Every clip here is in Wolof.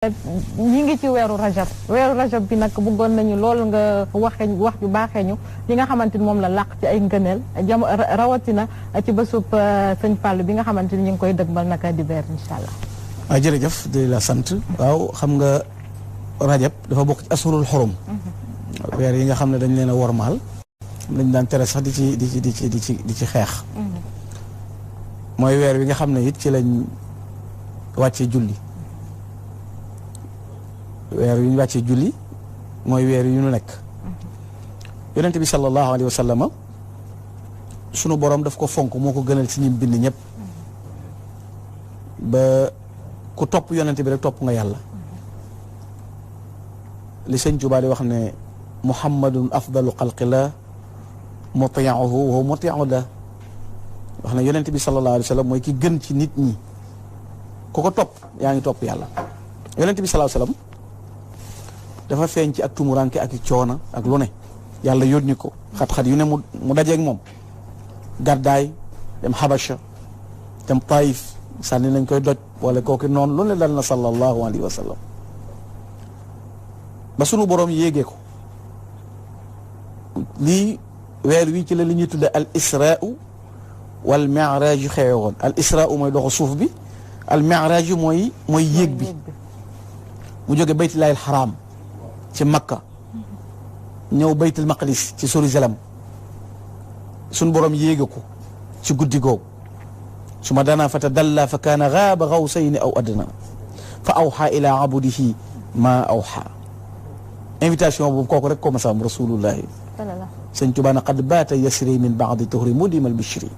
ñi ngi ci weeru rajab bi nag bëggoon nañu loolu nga wax ju baaxee ñu li nga xamante ni moom la làq ci ay ngëneel rawatina ci bésub sëñ Fallou bi nga xamante ni ñu ngi koy dëgmal naka di beer incha allah. waaw jërëjëf di la sant. waaw xam nga rajab dafa bokk ci asurul xurum. weer yi nga xam ne dañ leen a wormaal. dañ daan tere sax di ci xeex. mooy weer wi nga xam ne it ci lañ wàccee julli. weer yu ñu wàccee julli mooy weer yu ñu nekk yonent bi sallallahu alayhi wa sallam sunu borom daf ko fonk moo ko gënal ci ñim bind ñëpp ba ku topp yonent bi rek topp nga yàlla li sëñ Tuubaa di wax ne muhammadun afdalu xalqillah muti'uhu wa huwa muti'u la wax ne yonent bi sallallahu alayhi wa sallam mooy ki gën ci nit ñi ku ko topp yaa ngi topp yàlla yonent bi sallallahu alayhi wa sallam dafa feeñ ci ak tumuranke ak i coona ak lu ne yàlla yónni ko xat-xat yu ne mu dajeeg moom gàddaay dem Habasha dem Taïf sànni nañ koy doj wala kooki noonu lu ne dal na sallallahu alayhi wa sallam ba sunu boroom yéegee ko lii weer wi ci la li ñuy tudde al israu wal mi'raj xewe woon al israu mooy doxu suuf bi al mi'raj mooy yéeg bi mu jóge baytullaahil xaraam ci Makka ñëw baytul maqdis ci Jérusalem suñ borom yéege ko ci guddi googu su ma danaa fa tadalla fa kaana gaaba gawsayni aw adna fa awxa ila abudihi ma awxa invitation boobu kooku rek ko masam rasulullahi sëñ Tuubaa na qad baata yasri min baadi tuhri mudimal bishri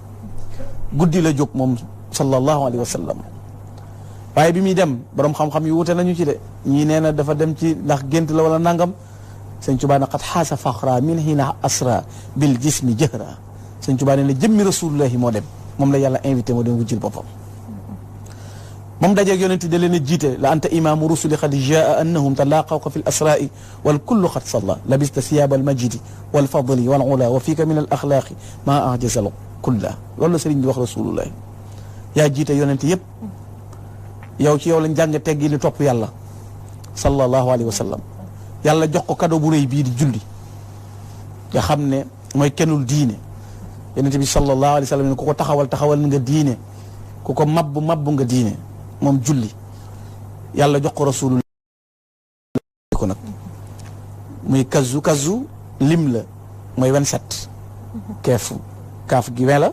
guddi la jóg moom sallallahu alayhi wa sallam waaye bi muy dem borom xam-xam yi wute nañu ci de ñii nee na dafa dem ci ndax gént la wala nangam sëñ Tuubaa na qad xaasa faxra min hina asra bil jismi jëhra sëñ Tuubaa nee na jëmmi rasulullahi moo dem moom la yàlla invité moo dem wujjil boppam moom dajeeg yonent da leen a jiite la anta imaamu rusuli qad jaa annahum talaaqawka fi l asraai wal kullu qad salla labista siyaaba al majidi wal fadli wal ula wa fiika min al axlaaqi maa ajazal kulla loolu la sëriñ bi wax rasulullahi yaa jiite yonent yëpp yow ci yow lañ jàng teggi ni topp yàlla sallallahu alayhi wa sallam yàlla jox ko cadeau bu rëy bii di julli nga xam ne mooy kennul diine yonent bi sallallahu alayhi wa sallam ne ku ko taxawal nga diine ku ko mabbu nga diine moom julli yàlla jox ko rasulullah ko nag muy kazu lim la mooy 27 kaaf gi 20 la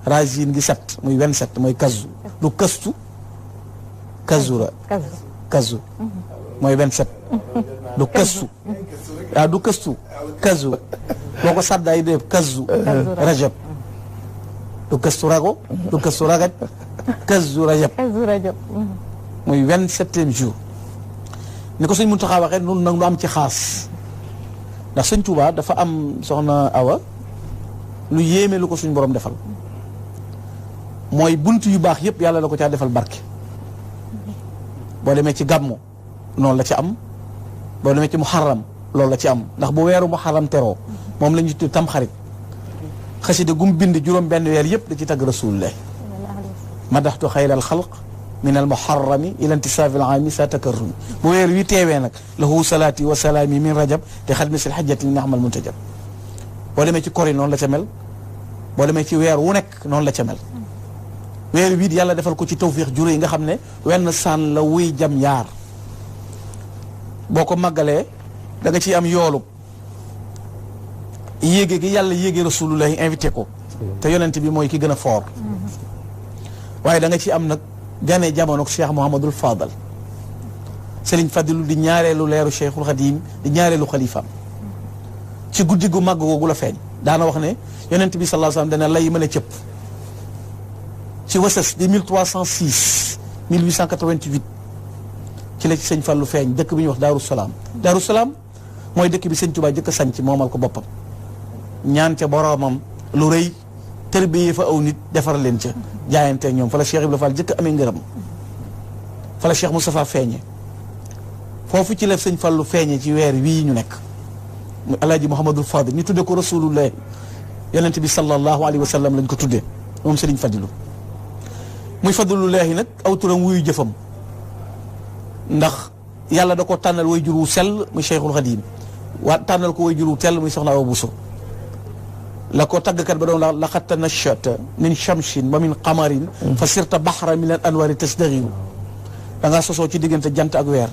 racine gi 7 muy 27 mooy kazu du kastu kazu mooy 27 du kastu waaw du kastu kazu boo ko saddaay def kazu rajab du kastu rago du kastu ragaj kazu rajab muy 27e jour ni ko sëñ Muntaxa waxee noonu nag nu am ci xaas ndax sëñ Tuubaa dafa am soxna Awa lu yéeme lu ko suñ borom defal mooy bunt yu baax yëpp yàlla la ko caa defal barke boo demee ci gàmmu noonu la ci am boo demee ci muharram loolu la ci am ndax bu weeru muharram teroo moom la ñu tudd tamxarit xasida gum bind juróom benn weer yëpp da ci tagg rasulullah madaxtu xayral xalq min al muharrami ila intisaafi al aami sa takarrumi bu weer wi teewee nag lahu salaati wa salaami min rajab te xadmi sil xajjati li naxmal muntajab boo demee ci kori noonu la ca mel boo demee ci weer wu nekk noonu la ca mel weer wii yàlla defal ko ci tawfiix juré yi nga xam ne wenn saan la wuy jam yaar boo ko màggalee da nga ciy am yoolub yéege gi yàlla yéege rasulullahi invité ko te yonent bi mooy ki gën a foor waaye da nga ci am nag gane jamono Cheikh Mouhamadul Fadal Serigne Fadilu di ñaareelu leeru Cheikhul Xadim di ñaareelu xalifaam ci guddi gu màgg googu la feeñ daana wax ne yonent bi sallallahu alayhi wasallam dana lay mën a cëpp ci wasas di 1306 1888 ci la ci sëñ Fallu feeñ dëkk bi ñuy wax Daaru Salaam mooy dëkk bi sëñ Tuubaa jëkk a sanc moomal ko boppam ñaan ca boroomam lu rëy tërbiyee fa aw nit defar leen ca jaayante ñoom fa la Cheikh Ibrahima Fall jëkk amee ngërëm fa la Cheikh Moustapha feeñe foofu ci la sëñ Fallu feeñe ci weer wii ñu nekk mu Alaaji Mouhamadul Fadil ñu tudde ko rasulullah yonent bi sallallahu alayhi wa sallam lañ ko tudde moom Sëriñ Fadilu muy fadlullahi nag aw turam wuyu jëfam ndax yàlla da ko tànnal way jur wu sell muy Cheikhul Khadim waa tànnal ko way jur wu tell muy soxna Awa Bousso la ko tàggkat ba doon la laqad tanashata min shamsin wa min qamarin fa sirta bahra min al anwari tasdaghiru da ngaa sosoo ci diggante jant ak weer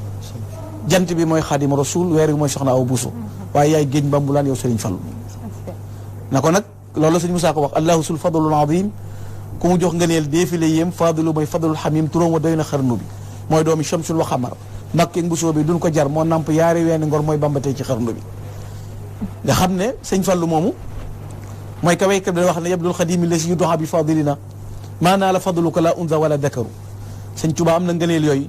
jant bi mooy Xaadimu Rasuul weer bi mooy soxna Awa Bousso waaye yaay géej mbambulaan yow Serigne Fallou na ko nag loolu la sëñ Moussa ko wax allahu sul fadlul azim ku mu jox ngëneel déefile yéem fadilu mooy fadlul xamim turóom wa doy na xarnu bi mooy doomi shamsul wa xamar Mbakke Bousso bi duñ ko jar moo namp yaari weeni ngor mooy bambatee ci xarnu bi nga xam ne sëñ Fallou moomu mooy ka waykat bi wax ne yabdul xadimi la si yu doxa bi fadilina maanaa la fadlu ko la unza wala dakaru sëñ Tuubaa am na ngëneel yooyu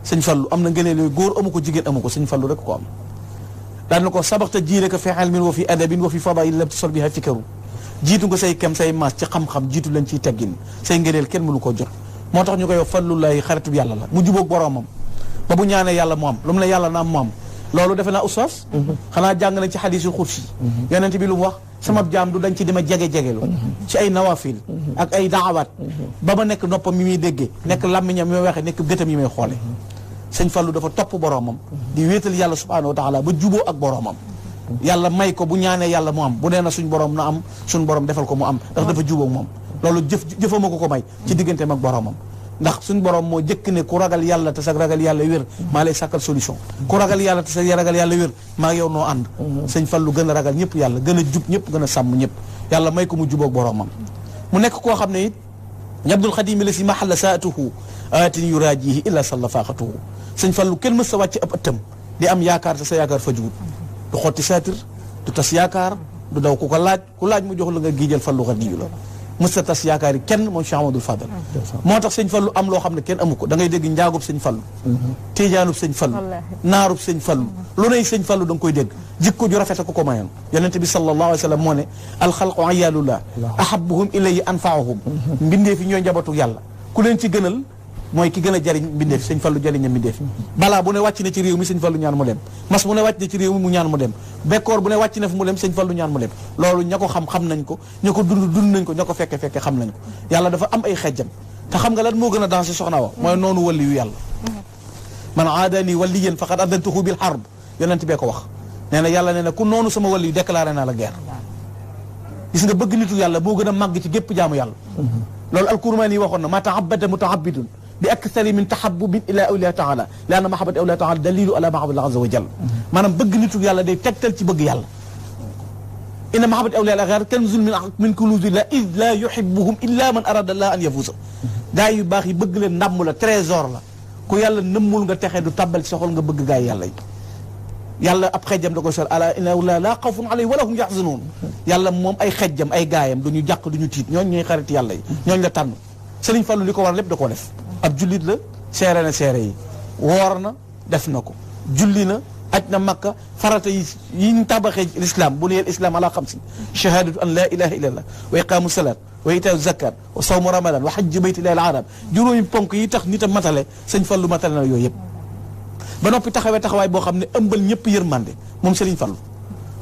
sëñ Fallou am na ngëneel yooyu góor amu ko jigéen amu ko sëñ Fallou rek ko am daan na ko sabaxta jiile ko fi ilmin wa fi adabin wa fi fadail lam tusal biha fikaru jiitu nga say kem say maas ci xam-xam jiitu lañ ciy teggin say ngëneel kenn mënu koo jot moo tax ñu koy wax Fallullahi xaritub yàlla la mu jubóog boroomam ba bu ñaanee yàlla mu am lu mu ne yàlla na am mu am loolu defe naa oustaz xanaa jàng nañ ci xadiisul xudsi yonent bi lu mu wax sama jaam du dañ ci dima jege-jegelu ci ay nawafil ak ay daawaat ba ma nekk noppam mi muy déggee nekk làmmiñam mi may waxee nekk gëtam yi may xoole sëñ Fallou dafa topp boroomam di wéetal yàlla subhanahu wa taala ba juboo ak boroomam yàlla may ko bu ñaanee yàlla mu am bu nee na suñ borom na am suñ borom defal ko mu am ndax dafa jubóog moom loolu jëfama ko may ci digganteem ak boromam ndax suñ borom moo jëkk ne ku ragal yàlla te sa ragal yàlla wér maa lay sàkkal solution ku ragal yàlla te sa ragal yàlla wér maa yow noo ànd sëñ Fallou gën a ragal ñëpp yàlla gën a jub ñëpp gën a sàmm ñëpp yàlla may ko mu jubóog boromam mu nekk koo xam ne it Abdul Xadim la si mahalla saatuhu aatin yuraajihi illa salla faaxatuhu sëñ Fallou kenn mës sa wàcc ab ëttam di am yaakaar te sa yaakaar fa jugut du xotti saatir du tas yaakaar du daw ku ko laaj ku laaj mu jox la nga giijal Fallou Xadiyu la mës sa tas yaakaar yi kenn moom Cheikh Amadou Fadal moo tax sëñ Fallou am loo xam ne kenn amu ko da ngay dégg njaagub sëñ Fallou tiijaanub sëñ Fallou naarub sëñ Fallou lu nay sëñ Fallou da nga koy dégg jikko ju rafet ko ko mayoon yonent bi sallallahu alayhi wa sallam moo ne alxalqu ayalullah ahabuhum ilayhi anfaahum mbindee fi ñooy njabootu yàlla ku leen ci gënal mooy ki gën a jariñ mbindeef sëñ Fallou jariñ na mbindeef balaa bu ne wàcc na ci réew mi sëñ Fallou ñaan mu dem mas bu ne wàcc na ci réew mi mu ñaan mu dem bekkoor bu ne wàcc na fu mu dem sëñ Fallou ñaan mu dem loolu ña ko xam nañ ko ña ko dund nañ ko ña ko fekke xam nañ ko yàlla dafa am ay xejjam te xam nga lan moo gën a dansé soxna wa mooy noonu wali yu yàlla man aadani waliyan faqad adantuhu bil harb yonent bee ko wax nee na yàlla nee na ku noonu sama wali yu déclaré naa la guerre gis nga bëgg nitu yàlla moo gën a màgg ci gépp jaamu yàlla loolu alkurmaani yi waxoon na ma taabada mutaabidun bi akthari min tahabbubin ila awliya taala li anna mahabbata awliya taala dalilu ala mahabbati azza wa jalla maanaam bëgg nitu yàlla day tegtal ci bëgg yàlla inna mahabbata awliya al-axyaar kanzun min kunuuzillah id la yuhibbuhum illa man arada allah an yafuuza gaa yu baax yi bëgg leen ndàmm la trésor la ku yàlla nëmmul nga texee du tàbbal ci sa xol nga bëgg gaa yi yàlla yi yàlla ab xejjam da koy sol ala inna awliya laa xawfun alayhim wala hum yaxzanuun yàlla moom ay xejjam ay gaayam duñu jàq duñu tiit ñooñ ñooy xarit yàlla yi ñooñ la tànn Sëriñ Fallu li ko war lépp da koo def ab jullit la seere na seere yi woor na def na ko julli na aj na makka farata yi ñu tabaxee l'islam bu neel islam ala xamsin shahadatu an la ilaha illallah wa iqamu salat wa itaau zakat wa sawmu ramadan wa hajji baytillahi al-haram juróomi ponk yi tax nit a matale sëñ Fallu matale na yooyu yëpp ba noppi taxawee taxawaay boo xam ne ëmbal ñëpp yërmande moom Sëriñ Fallu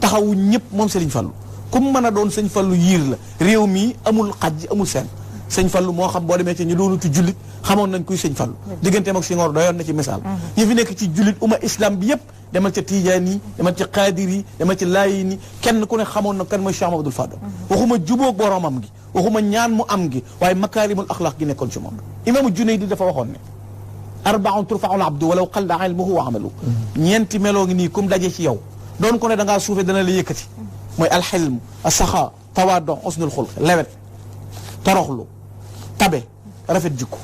taxawu ñëpp moom Sëriñ Fallu comme mën a doon sëñ Fallu yiir la réew mi amul xaj amul seen sëñ Fallu moo xam boo demee ci ñu doonutu jullit xamoon nañ kuy sëñ Fallu digganteem ak Senghor doyoon na ci misaal ñi fi nekk ci jullit umma islam bi yëpp demal ca Tijaan yi demal ca Qaadir yi demal ca Laayin yi kenn ku ne xamoon na kan mooy Cheikh Amadou Fadal waxuma jubóog boromam gi waxuma ñaan mu am gi waaye makaarimul axlaaq gi nekkoon ci moom imaamu Junayd dafa waxoon ne arbaun turfaul abdu walaw qalla ilmuhu wa amalu ñeenti meloo ngi nii comme daje ci yow doon ko ne da ngaa suufe dana la yëkkati mooy alxilm asaxa tawaadon usnul xulq lewet toroxlu tabe rafet jikko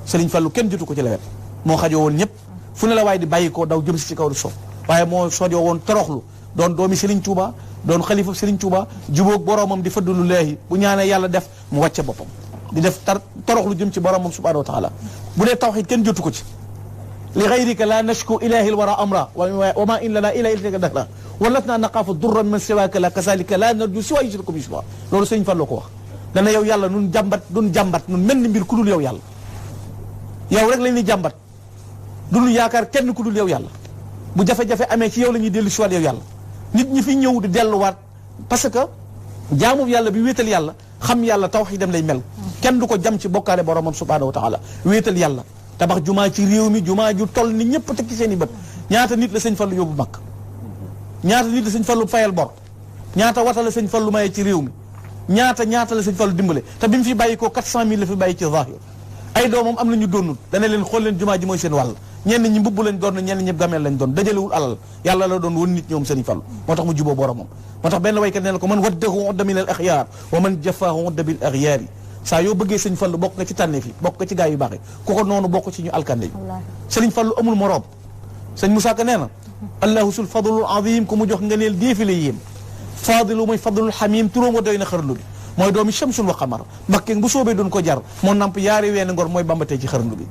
Sëriñ Fallu kenn jotu ko ci lewet moo xajoo woon ñëpp fu ne la waaye di bàyyi koo daw jëm si ci kaw di soof waaye moo sojoo woon toroxlu doon doomi Sëriñ Tuuba doon xalifa Sëriñ Tuuba jubóog boromam di fadlu laahi bu ñaanee yàlla def mu wàcce boppam di def toroxlu jëm ci boromam subhanahu wa taala bu dee tawxiid kenn jotu ko ci li gayrika la nashku ilahi l wara amra wa ma in lana ila iltika dahra walatna naqaafu durran man siwaaka la kasalika la narju siwa yushriku bi subha loolu Sëriñ Fallu ko wax dana yow yàlla nun jàmbat nun mel ni mbir ku dul yow yàlla yow rek la ñuy jàmbat duñu yaakaar kenn ku dul yow yàlla bu jafe-jafe amee ci yow la ñuy dellu si waat yow yàlla nit ñi fi ñëw di delluwaat parce que jaamu yàlla bi wéetal yàlla xam yàlla tawxiidam lay mel kenn du ko jam ci bokkaale boromam subhanahu wa taala wéetal yàlla tabax jumaa ci réew mi jumaa ju toll ni ñëpp tekki seen i bët ñaata nit la sëñ Fallu yóbbu mag ñaata nit la sëñ Fallu fayal bor ñaata wata la sëñ Fallu maye ci réew mi ñaata la sëñ Fallu dimbale te bi mu fi bàyyi ko 400.000 la fi bàyyi ci zahir ay doomam am nañu doonul dana leen xool leen jumaa ji mooy seen wàll ñenn ñi mbubb lañ doon ñenn ñi gameel lañ doon dajalewul alal yàlla la doon won nit ñoom sëñ Fallu moo tax mu juboo boromam moo tax benn waykat nee na ko man waddahu udda min al axyaar wa man jafaahu udda bil axyaar yi saa yoo bëggee sëñ Fallu bokk nga ci tànneef yi bokk nga ci gaa yu baax yi ku ko noonu bokk ci ñu alkande yi sëñ Fallu amul moroom sëñ Musaa Ka nee na allahu sul fadlul azim ku mu jox nga neel déefi la yéem fadilu mooy fadlul xamim turóom wa doy na xarnu bi mooy doomi shamsun wa qamar mbakke bu soobee doon ko jar moo namp yaari weeni ngor mooy bambatee ci xarnu bi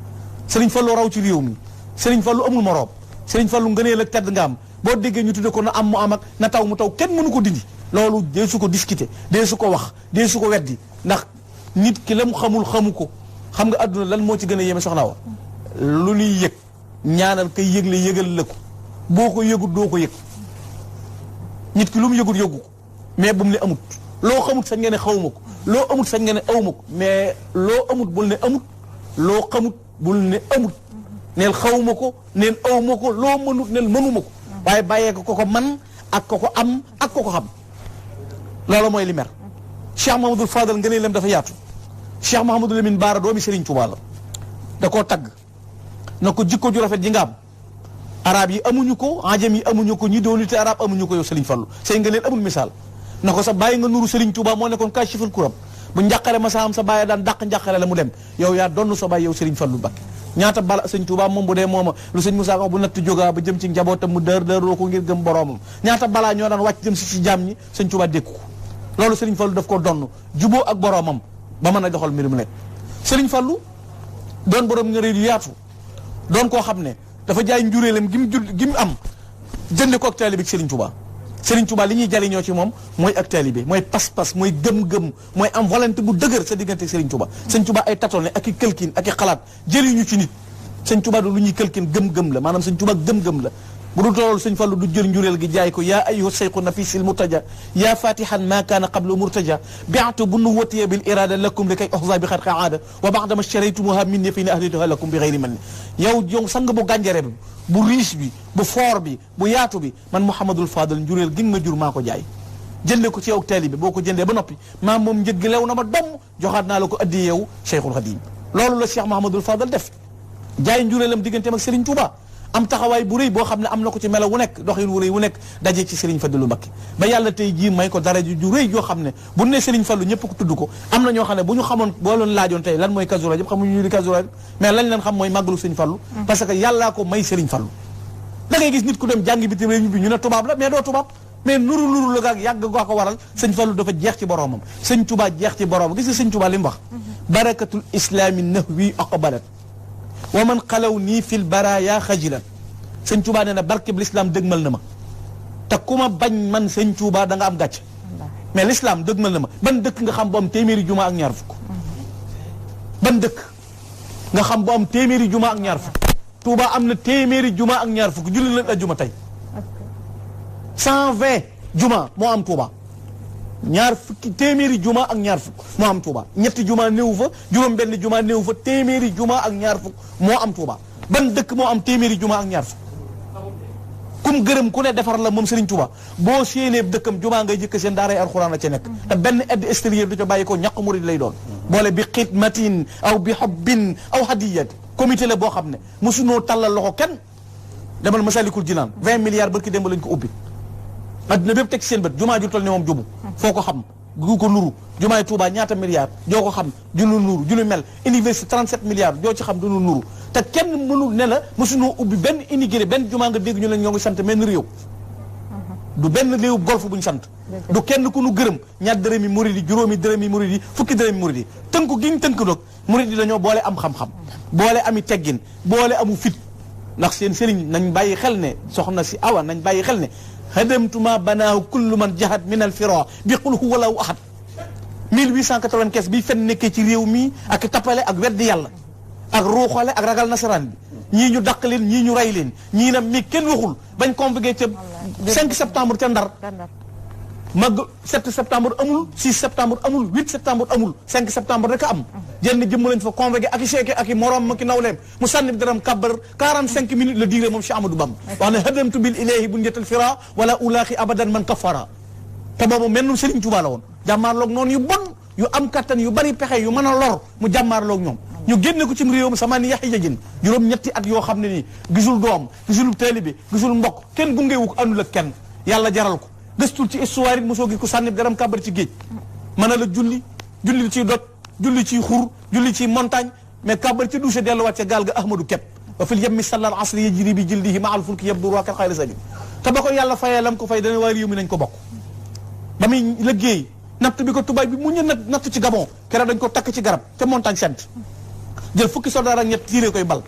sëriñ Fallu raw ci réew mi sëriñ Fallu amul moroom sëriñ Fallu ngëneel ak tedd nga am boo déggee ñu tudde ko na am mu am ak na taw mu taw kenn mënu ko dindi loolu dee su ko discuter dee su ko wax dee su ko weddi ndax nit ki la mu xamul xamu ko xam nga adduna lan moo ci gën a yéeme soxna wa lu ñuy yëg ñaanal kay yëg la yëgal la ko boo ko yëgut doo ko yëg nit ki lu mu yëgut yëgu ko mais bu mu ne amut loo xamut sañ nga ne xawma ko loo amut sañ nga ne awma ko mais loo amut bul ne amut loo xamut bul ne amut neel xawma ko neel awma ko loo mënut neel mënuma ko waaye bàyyee ko ko man ak ko am ak ko xam loolu mooy li mer Cheikh Mahamadul Fadal nga ne lem dafa yaatu Cheikh Mahamadou Lamine Baara doomi Serigne Touba la da koo tagg na ko jikko ju rafet ji nga am arab yi amuñu ko ajam yi amuñu ko ñi doonite arab amuñu ko yow Serigne Fallou say nga leen amul misaal na ko sa bàyyi nga nuru Serigne Touba moo nekkoon kaashiful kuram bu njàqare ma sa am sa bàyyi daan dàq njàqare la mu dem yow yaa donn sa bàyyi yow Serigne Fallou Mbacké ñaata bala sëñ Touba moom bu dee mooma lu sëñ Moussa wax bu natt jógaa ba jëm ci njabootam mu dër ko ngir gëm boroomam ñaata balaa ñoo daan wàcc jëm si ci jaam ñi sëñ Touba dékku ko loolu Serigne Fallou daf ko donn juboo ak boroomam ba mën a doxal mbir mu nekk Serigne Fallou doon borom nga réew yu yaatu doon koo xam ne dafa jaay njuréelam gi mu am jënde ko ak taalibe Serigne Touba Serigne Touba li ñuy jariñoo ci moom mooy ak taalibe mooy pas-pas mooy gëm-gëm mooy am volonté bu dëgër sa diggante Serigne Touba Serigne Touba ay tatone ak i këlkin ak i xalaat jëriñu ci nit Serigne Touba du lu ñuy këlkin gëm-gëm la maanaam Serigne Touba gëm-gëm la bu dul tooloolu Serigne Fallou du jël njuréel gi jaay ko yaa ayyuha sayqu nafisil murtaja yaa fatihan ma kaana qablu murtaja bi'tu bu nuwatiya bil irada lakum li kay oxza bi xarqa aada wa ba'da ma shtaraytumuha minni fi ne ahlituha lakum bi ghayri manni yow sang bu gànjare bi bu riche bi bu fort bi bu yaatu bi man Mouhamadul Fadal njuréel gi nga ma jur maa ko jaay jënde ko ci yow taalibe boo ko jëndee ba noppi maa moom njëgg lew na ma domm joxaat naa la ko addi yow Cheikhul Khadim loolu la Cheikh Mouhamadul Fadal def jaay njuréelam digganteem ak Serigne Touba am taxawaay bu rëy boo xam ne am na ko ci melo wu nekk doxin wu rëy wu nekk daje ci Serigne Fallou Mbacké ba yàlla tey jii may ko dara ju rëy joo xam ne bu ne Serigne Fallou ñëpp ko tudd ko am na ñoo xam ne bu ñu xamoon boo leen laajoon tey lan mooy Kazu Rajab xamuñu ñu di Kazu Rajab mais lañ leen xam mooy màggalu Serigne Fallou parce que yàllaa ko may Serigne Fallou da ngay gis nit ku dem jàngi bitim réew ñu bi ñu ne tubaab la mais doo tubaab mais nuru la gaag yàgg goo ko waral sëñ Fallou dafa jeex ci boromam sëñ Touba jeex ci boromam gis nga sëñ Touba li mu wax barakatul islami nahwi aqbalat wa man xalaw nii fil baraya xajilan sëñ Touba nee na barkeb l'islam dëgmal na ma te ku ma bañ man sëñ Touba da nga am gàcc mais l'islam dëgmal na ma ban dëkk nga xam bu am téeméeri juma ak ñaar fukk ban dëkk nga xam bu am téeméeri juma ak ñaar fukk Touba am na téeméeri juma ak ñaar fukk julli lañ ajjuma tey 120 juma moo am Touba ñaar fukki téeméeri juma ak ñaar fukk moo am Touba ñetti juma néew fa juróom benn juma néew fa téeméeri juma ak ñaar fukk moo am Touba ban dëkk moo am téeméeri juma ak ñaar fukk kum gërëm ku ne defar la moom Serigne Touba boo séenee dëkkam juma ngay jëkk seen daaray alxuraan la ca nekk te benn aide extérieure du ca bàyyi ko ñaq murid lay doon boole bi xidmatin aw bi hubbin aw hadiyat comité la boo xam ne mosunoo tàllal loxo kenn demal Masalikul Jinaan 20 milliards barki démb lañ ko ubbi adduna bépp teg seen bët jumaa ju toll ne moom jubu foo ko xam gu ko nuru jumaay Touba ñaata milliards joo ko xam ju nu nuru ju nu mel université 37 milliards joo ci xam du nu nuru te kenn mënul ne la mosunoo ubbi benn immigré benn jumaa nga dégg ñu leen ñoo ngi sant benn réew du benn réew golf bu ñu sant du kenn ku nu gërëm ñaar dërëmi murid yi juróomi dërëmi murid yi fukki dërëmi murid yi tënku gi ñu tënk nag murid yi dañoo boole am xam-xam boole ami teggin boole amu fit ndax seen sëriñ nañ bàyyi xel ne soxna si awa nañ bàyyi xel ne hadamtuma banaahu kullu man jahat min al fira bi qul huwa allahu ahad 1895 bi fen nekkee ci réew mi ak tappale ak weddi yàlla ak ruuxale ak ragal nasaraan bi ñii ñu dàq leen ñii ñu rey leen ñii na mi kenn waxul bañ convoqué ca 5 septembre ca Ndar mag 7 septembre amul 6 septembre amul 8 septembre amul 5 septembre rek a am jenn jëmm lañ fa convoqué ak i seeke ak i morom ma ki nawleem mu sànni bi daram kàbbar 45 minutes la diire moom Cheikh Amadou Bamba wax ne hadamtu bil ilahi bu njetal fira wala ulaaxi abadan man kafara te boobu mennum Serigne Touba la woon jàmmaarloog noonu yu bon yu am kattan yu bari pexe yu mën a lor mu jàmmaarloog ñoom ñu génne ko ci réewam sama ni yaxi jajin juróom-ñetti at yoo xam ne nii gisul doom gisul taalibe gisul mbokk kenn gungewu ko àndul ak kenn yàlla jaral ko gëstul ci histoire it mosoo gis ko sànni garam kàbbar ci géej mën a la julli ciy doj julli ciy xur julli ciy montagne mais kàbbar ci douche delluwaat ca gaal ga ahmadou kepp wa fil yemmi sallal asri yajri bi jildihi ma al fulki yabdu roakal xayri salim te ba ko yàlla fayee lam ko fay dana waa réew mi nañ ko bokk ba muy liggéey natt bi ko tubaab bi mu ñu natt ci Gabon keroog dañ ko takk ci garab ca montagne sainte jël fukki soldat ak ñett tiiree koy bal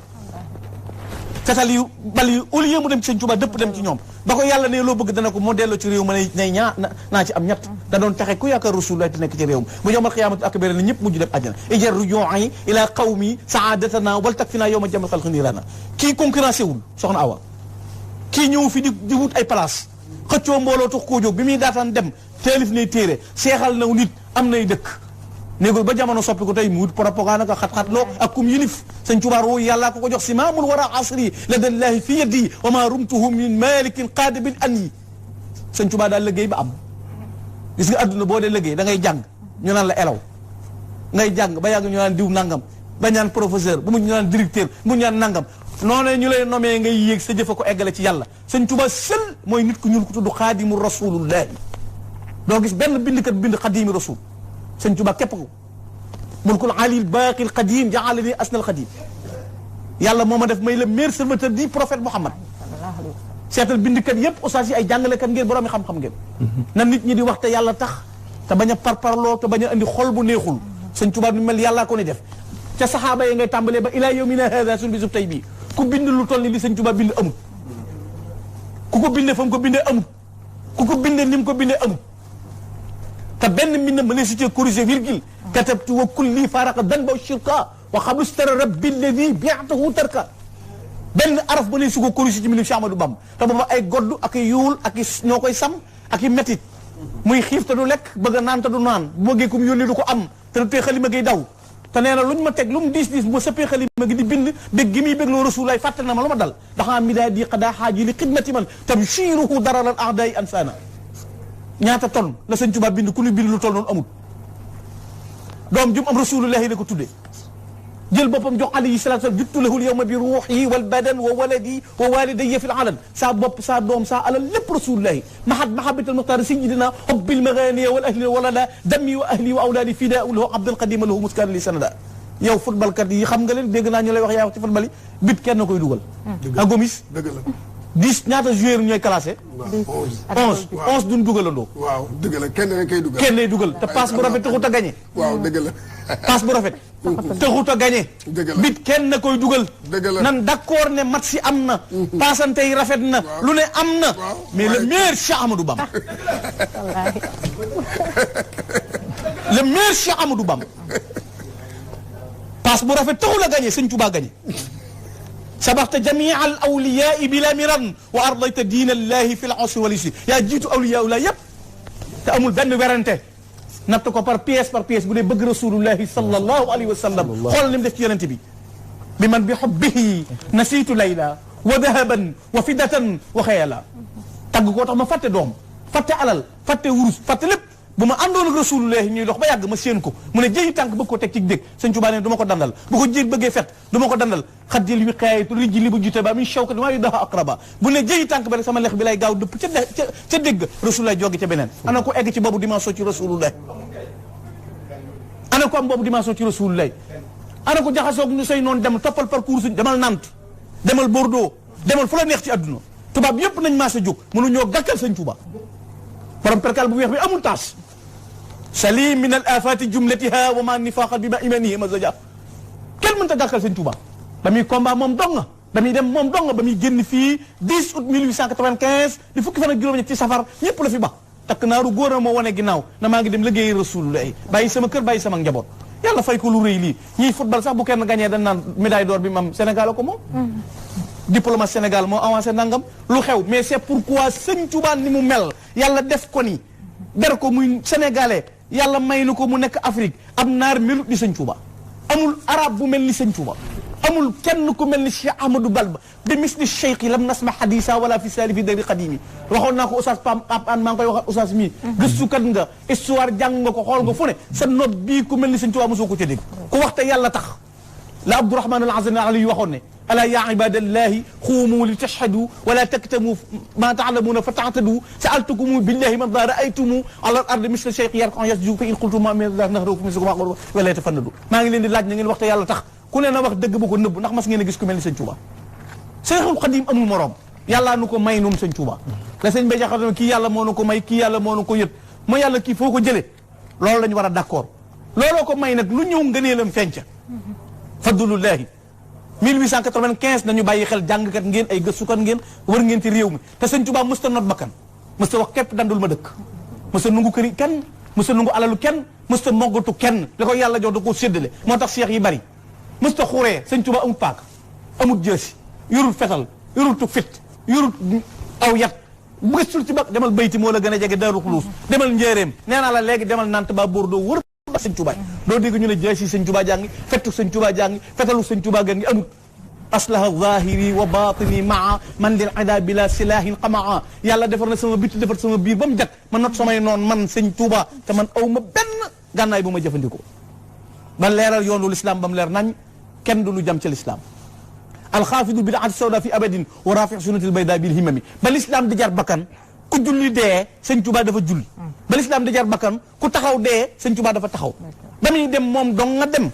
fetal yu bal yu au lieu mu dem ci sëñ Tuubaa dëpp dem ci ñoom ba ko yàlla ne loo bëgg dana ko moo delloo ci réew ma nay naa ci am ñett da doon taxe ku yaakaar Rasulullah te nekk ci réew mi bu yawmal qiyaamati akbar na ñëpp mujj dem àjjana ijar ruju'i ila qawmi sa'adatana wal takfina yawma jamal xalqi niirana kii concurrencé wul soxna Awa kii ñëw fi di wut ay place xëccoo mbooloo tax koo jóg bi muy daataan dem taalif nay téere seexal naw nit am nay dëkk néegul ba jamono soppi ko tey mu wut propagande ak xat-xat loo ak kum yilif sëñ Tuubaa roo yàllaa ko jox simaamul wara asri ladallahi fi yadi wa ma rumtuhu min malikin qaadibil an yi sëñ Tuubaa daal liggéey ba am gis nga adduna boo dee liggéey da ngay jàng ñu naan la elaw ngay jàng ba yàgg ñu naan diw nangam ba ñaan professeur bu mu ñu naan directeur bu mu ñu naan nangam noonu ñu lay nomee ngay yéeg sa jëfa ko eggale ci yàlla sëñ Tuubaa seul mooy nit ku ñuul ko tudd xaadimu rasulullahi doo gis benn bindkat bind xaadimi rasul sëñ Tuubaa képp ko mulkul alil baaqil qadim ja'alani asnal qadim yàlla moo ma def may le meilleur serviteur du prophète Muhammad seetal bindkat yépp ustaas yi ay jàngalekat ngeen boroomi xam-xam ngeen na nit ñi di wax te yàlla tax te bañ a parparloo te bañ a andi xol bu neexul sëñ Tuubaa bi mel yàllaa ko ni def ca saxaaba yi ngay tàmbalee ba ilaa yawmina haada suñu bisub tey bii ku bind lu toll ni li sëñ Tuubaa bind amul ku ko bindee fa mu ko bindee amul ku ko bindee ni mu ko bindee amul te benn mbind ma ne si cee corrigé virgule katabtu wa kulli faraqa danba shirka wa xablu stara rabbi alladi bi'atahu tarka benn araf ba ne su ko corrigé ci mbindum Cheikh Ahmadou Bamba te booba ay godd ak i yuul ak i ñoo koy sam ak i métit muy xiif te du lekk bëgg a naan te du naan bu bëggee ku mu yónni du ko am te du tee xalima ngay daw te nee na luñ ma teg lu mu diis bu ma sëppee xalima gi di bind bég gi muy bég loo rasulaay fàtte na ma lu ma dal daxaa midaadi qadaa xaaji li xidmati man tabshiruhu dararal a'daai ansana ñaata ton la sëñ Tuubaa bind ku ñu bind lu toll noonu amul doom jum am rasulullahi la ko tuddee jël boppam jox alayhi salaatu wasallam juttu lahul yawma bi ruuhi wal badan wa waladi wa walidayya fil alam saa bopp saa doom saa alal lépp rasulullahi mahabbatal muxtaar sayyidina hubbil maghaniya wal ahli walada dammi wa ahli wa awlaadi fidaa'u lahu abdul qadim lahu muskaan li sanada yow football kat yi xam nga leen dégg naa ñu lay wax yaa wax ci football yi bit kenn koy dugal a Gomis dëgg la 10 ñaata joueur ñooy classé. 11 duñ dugalandoo. waaw dëgg la kenn rek kay dugal. kenn lay dugal te passe bu rafet taxut a gagné. waaw dëgg la. passe bu rafet. taxut a gagné. dëgg la bit kenn na koy dugal. dëgg la nan d'accord ne match yi am na. paasante yi rafet na. lu ne am na. mais le meilleur Cheikh Amadou Bamba. le meilleur Cheikh Amadou Bamba. passe bu rafet taxul a gagné sëñ Tuubaa gagné. sabaxta jamia al awliyaa bila miran wa ardayta diina allahi fi l usri wal yusri yaa jiitu awliyaa la yëpp te amul benn werante natt ko par pièce bu dee bëgg rasulullahi sallallahu alayhi wa sallam xool ni mu def ci yonente bi bi man bi hubbihi nasiitu layla wa dahaban wa fidatan wa xayala tagg koo tax ma fàtte doom fàtte alal fàtte wurus fàtte lépp bu ma àndoon ak rasulullahi ñuy dox ba yàgg ma séen ko mu ne jëyi tànk bëgg ko teg ci dégg sëñ Tuubaa ne du ma ko dandal bu ko jéeg bëggee fet du ma ko dandal xaddil wi xaayatu rijji li bu jute ba min shawkat maa yu dafa aqraba bu ne jëyi tànk ba rek sama lex bi lay gaaw dëpp ca dégg rasulullahi jóge ca beneen ana ko egg ci boobu dimension ci rasulullahi ana ko am boobu dimension ci rasulullahi ana ko jaxasoog ñu say noonu dem toppal parcours suñ demal Nantes demal Bordeaux demal fu la neex ci àdduna tubaab yépp nañ maa sa jóg mënuñoo gàkkal sëñ Tuubaa borom perkal bu weex bi amul taas salim min al afati jumlatiha wa ma nifaqat bi ma imanihi mazaja kenn mënta gàkkal sëñ Tuubaa ba muy combat moom dong ba muy dem moom dong ba muy génn fii 10 août 1895 di fukki fan ak juróom-ñett ci safar ñëpp la fi ba takk naaru góor na moo wane ginnaaw na maa ngi dem liggéeyi rasulullah bàyyi sama kër bàyyi sama njaboot yàlla fay ko lu rëy lii ñiy football sax bu kenn gagné dañ naan médaille d'or bi mam Sénégal ko moom diplôme Sénégal moo avancé nangam lu xew mais c'est pourquoi sëñ Tuubaa ni mu mel yàlla def ko ni ber ko muy sénégalais yàlla may na ko mu nekk Afrique ab naar melut ni sëñ Tuuba amul arab bu mel ni sëñ Tuuba amul kenn ku mel ni Cheikh Ahmadou Bamba bi misli cheikh yi lam nasma hadisa wala fi sali fi dari xadimi waxoon naa ko oustaz Pam an maa ngi koy waxal oustaz mii gëstukat nga histoire jàng nga ko xool nga fu ne sa nopp bii ku mel ni sëñ Tuuba mosoo ko ca dégg ku waxte yàlla tax la Abdourahman al Azani Ali yu waxoon ne alaa yaa ibadallahi xuumu li tashhadu wala taktamu ma taalamuuna fa taatadu saaltukumu billahi man daa raaytumu ala al ardi misla cheikh yarkan yasju fa in qultum ma min nahraku mislukum wala tafannadu maa ngi leen di laaj na ngeen waxte yàlla tax ku ne na wax dëgg bu ko nëbb ndax mas ngeen a gis ku mel ni sëñ Tuuba Seexul Xadim amul morom yàllaa nu ko may noom sëñ Tuuba la sëñ Bay Jaxate kii yàlla moo nu ko may kii yàlla moo nu ko yët moo yàlla kii foo ko jëlee loolu la ñu war a d'accord looloo ko may nag lu ñëw ngëneelam fenca fadlullahi 1895 nañu bàyyi xel jàngkat ngeen ay gëstukat ngeen war ngeen ci réew mi te sëñ Tuuba mësta not bakkan mësta wax képp dandul ma dëkk mësta nungu këri kenn mësta nungu alalu kenn mësta moggatu kenn da ko yàlla jox da koo séddale moo tax seex yi bari mësta xuree sëñ Tuuba amut paak amut jësi yorul fetal yorul tu fit yorul aw yat bu gëstul ci bak demal bayti moo la gën a jege Daaru Xuluus demal njéeréem nee naa la léegi demal nant ba Bordeaux wër ba sëñ Tuuba doo dégg ñu ne jësi sëñ Tuuba jàngi fettu sëñ Tuuba jàngi fetalu sëñ Tuuba jàngi amut aslaha zahiri wa batini maa man lil ida bila silahin qamaa yàlla defar na sama bitti defar sama biir ba mu jag ma not samay noon man sëñ Tuuba te man aw ma benn gànnaay bu ma jëfandikoo ba leeral yoonu l'islam ba mu leer nañ kenn du lu jam ci l'islam alxaafidu bidaati sawda fi abadin wa rafi sunnatil bayda bil himami ba l'islam di jar bakkan ku julli dee sëñ Tuuba dafa julli ba l'islam di jar bakkan ku taxaw dee sëñ Tuuba dafa taxaw ba muy dem moom dong nga dem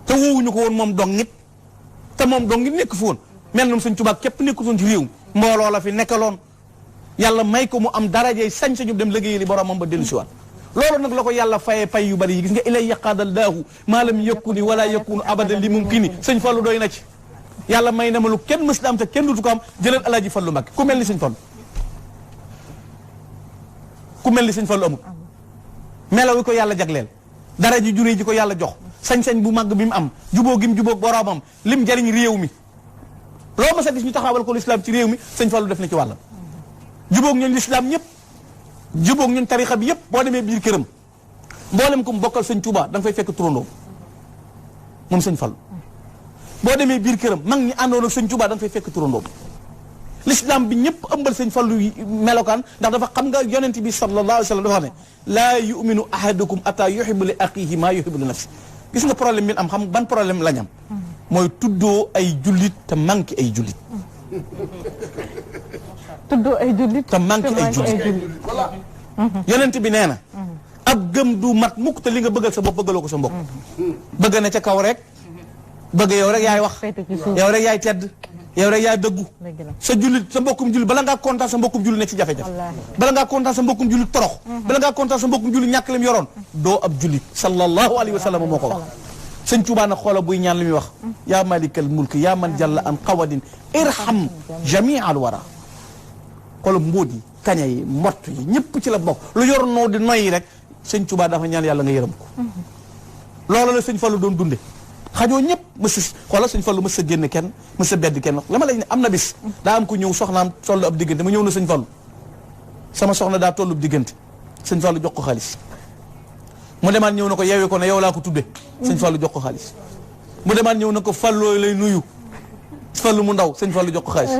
te woowuñu ko woon moom dong nit te moom dong nit nekk fi woon mel na sëñ Tuuba képp nekkutoon ci réew mbooloo la fi nekkaloon yàlla may ko mu am darajey sañ-sañu dem liggéey li boromam ba dellu si waat loolu nag la ko yàlla fayee pay yu bari yi gis nga ilay yaqaadallaahu maa lam yakuni wala yakunu abadan li mumkini sëñ Fallu doy na ci yàlla may na ma lu kenn mës la am te kenn dutu ko am jëlal alaaji Fallu Mbàkke ku mel ni sëñ Fallu ku mel ni sëñ Fallu amul melaw yi ko yàlla jagleel dara ji juree ji ko yàlla jox sañ-sañ bu màgg bi mu am jubóo gi mu jubóog boroomam lim jariñ réew mi loo ma sa gis ñu taxawal ko l'islam ci réew mi sëñ Fallu def na ci wàllam jubóog ñooñu l'islam ñëpp jubóog ñun tarixa bi yëpp boo demee biir këram mboolem ko mu bokkal sëñ Tuuba da nga fay fekk turandoo moom sëñ Fallu boo demee biir këram mag ñi àndoon ak sëñ Tuuba da nga fay fekk turandoo l'islam bi ñëpp ëmbal sëñ Fallu melokaan ndax dafa xam nga yonent bi sallallahu alayhi wa sallam dafa wax ne laa yuminu ahadukum ata yuhibbu li axihi maa yuhibbu li nafsi gis nga problème bi am xam ban problème lañ am mooy tuddoo ay jullit te manqué ay jullit tuddoo ay jullit te manqué ay jullit yonent bi nee na ab gëm du mat mukk te li nga bëggal sa bopp bëggaloo ko sa mbokk bëgg na ca kaw rek bëgg yow rek yaay wax yow rek yaay tedd yow rek yaay dëggu sa jullit sa mbokkum jullit bala ngaa kontaan sa mbokkum jullit nekk ci jafe-jafe bala ngaa kontaan sa mbokkum jullit torox bala ngaa kontaan sa mbokkum jullit ñàkk lim yoroon doo ab jullit sallallahu alayhi wa sallam moo ko wax sëñ Tuubaa nag xoola buy ñaan li muy wax yaa malikal mulk yaa man jalla an qawadin irham jamii al wara xoola mbóot yi kaña yi mbott yi ñëpp ci la bokk lu yor noo di noyyi rek sëñ Tuubaa dafa ñaan yàlla nga yërëm ko loolu la sëñ Fallu doon dunde xajoo ñëpp mës xoola sëñ Fallu mës a génn kenn mës a bedd kenn la ma lay ne am na bis daa am ku ñëw soxnaam tollu ab diggante mu ñëw na sëñ Fallu sama soxna daa tollu ab diggante sëñ Fallu jox ko xaalis mu demaat ñëw na ko yeewee ko ne yow laa ko tudde sëñ Fallu jox ko xaalis mu demaat ñëw na ko Falloo lay nuyu Fallu mu ndaw sëñ Fallu jox ko xaalis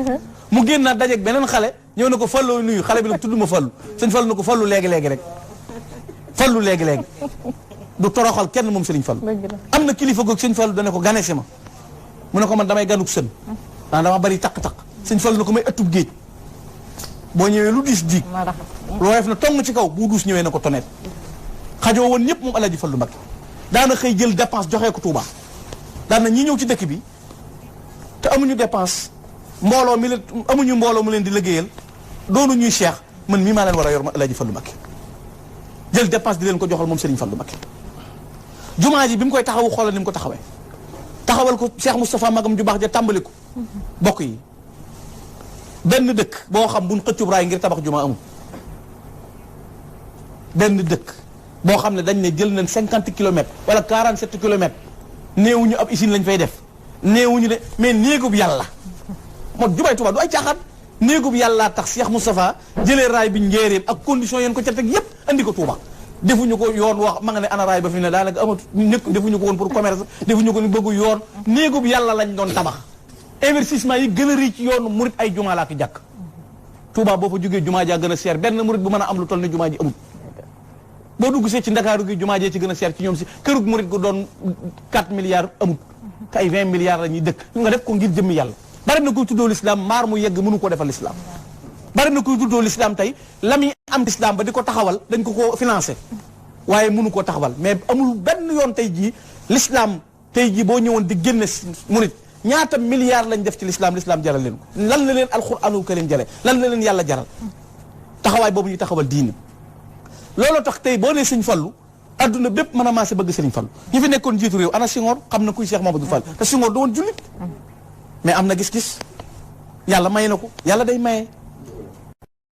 mu génn naa dajeeg beneen xale ñëw na ko Falloo nuyu xale bi nag tudd ma Fallu sëñ Fallu na ko Fallu léegi-léegi rek Fallu léegi-léegi du toroxal kenn moom sëriñ Fallu am na kilifa goog sëñ Fallu dana ko ganesi ma mu ne ko man damay ganuk sën dama bari taq-taq sëñ Fallu na ko may ëttub géej boo ñëwee lu diis diig loo def na tong ci kaw bu duus ñëwee na ko tonet xajoo woon ñëpp moom Alaaji Fallu Mbakke daana xëy jël dépense joxee ko Touba daana ñi ñëw ci dëkk bi te amuñu dépense mbooloo mi leen amuñu mbooloo mu leen di liggéeyal doonu ñuy cheikh man mii maa leen war a yor ma Alaaji Fallu Mbakke jël dépense di leen ko joxal moom Serigne Fallu Mbakke jumaa ji bi mu koy taxawu xoolal ni mu ko taxawee taxawal ko Cheikh Moustapha magam ju baax ja tàmbali ko bokk yi benn dëkk boo xam buñ xëccub raay ngir tabax jumaa amul benn dëkk boo xam ne dañ ne jël nañ 50 kilomètres wala 47 kilomètres néewuñu ab usine lañ fay def néewuñu de mais néegub yàlla moo jumaay Tuubaa du ay caaxaan néegub yàllaa tax Cheikh Moustapha jëlee raay bi njéeréem ak condition yéen ko ca teg yépp andi ko Touba defuñu ko yoon wax ma nga ne ana raay ba fi ne daanaka amatu ñëkk defuñu ko woon pour commerce defuñu ko ni bëggu yoon néegub yàlla lañ doon tabax investissement yi gën a rii ci yoonu murit ay jumaa laa ki jàkk Touba boo fa jógee jumaa jaa gën a seer benn murit bu mën a am lu toll ni jumaa ji amul boo dugg see ci Ndakaaru gi jumaa jee ci gën a seer ci ñoom si kërug murit gu doon 4 milliards amul te ay 20 milliards la ñuy dëkk nga def ko ngir jëmmi yàlla bari na koy tuddoo l'islam maar mu yegg mënu ko defal l'islam bari na koy tuddoo l'islam tey la muy am l'islam ba di ko taxawal dañ ko financé waaye mënu koo taxawal mais amul benn yoon tey jii l'islam tey jii boo ñëwoon di génne murit ñaata milliards lañ def ci l'islam jaral leen ko lan la leen alxuraanul karim jale lan la leen yàlla jaral taxawaay boobu ñuy taxawal diine looloo tax tey boo nee sëñ Fallu adduna bépp mën a maase bëgg sëriñ Fallu ñi fi nekkoon jiitu réew ana Senghor xam na kuy Cheikh Mamadou Fall te Senghor da woon jullit mais am na gis-gis yàlla may na ko yàlla day maye